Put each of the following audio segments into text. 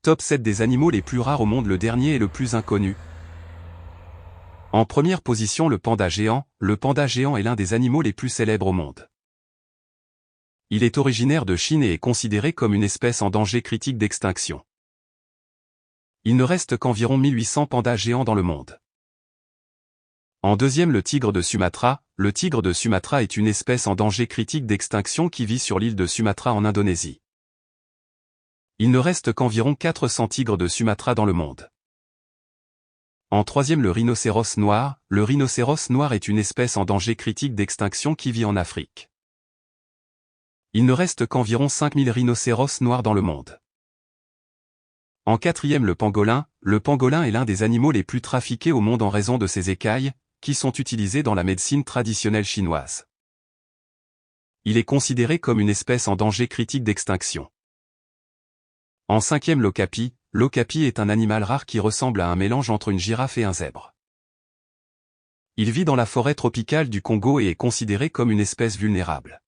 Top 7 des animaux les plus rares au monde. Le dernier est le plus inconnu. En première position, le panda géant. Le panda géant est l'un des animaux les plus célèbres au monde. Il est originaire de Chine et est considéré comme une espèce en danger critique d'extinction. Il ne reste qu'environ 1800 pandas géants dans le monde. En deuxième, le tigre de Sumatra. Le tigre de Sumatra est une espèce en danger critique d'extinction qui vit sur l'île de Sumatra en Indonésie. Il ne reste qu'environ 400 tigres de Sumatra dans le monde. En troisième, le rhinocéros noir. Le rhinocéros noir est une espèce en danger critique d'extinction qui vit en Afrique. Il ne reste qu'environ 5000 rhinocéros noirs dans le monde. En quatrième, le pangolin. Le pangolin est l'un des animaux les plus trafiqués au monde en raison de ses écailles, qui sont utilisées dans la médecine traditionnelle chinoise. Il est considéré comme une espèce en danger critique d'extinction. En cinquième, l'okapi. L'okapi est un animal rare qui ressemble à un mélange entre une girafe et un zèbre. Il vit dans la forêt tropicale du Congo et est considéré comme une espèce vulnérable.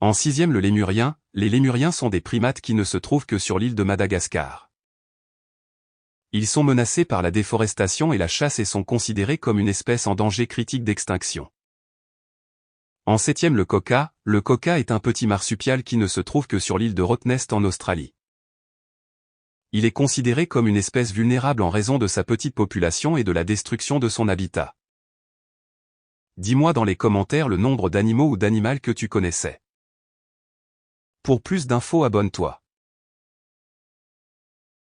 En sixième, le lémurien. Les lémuriens sont des primates qui ne se trouvent que sur l'île de Madagascar. Ils sont menacés par la déforestation et la chasse et sont considérés comme une espèce en danger critique d'extinction. En septième, le quokka. Le quokka est un petit marsupial qui ne se trouve que sur l'île de Rottnest en Australie. Il est considéré comme une espèce vulnérable en raison de sa petite population et de la destruction de son habitat. Dis-moi dans les commentaires le nombre d'animaux ou d'animaux que tu connaissais. Pour plus d'infos, abonne-toi.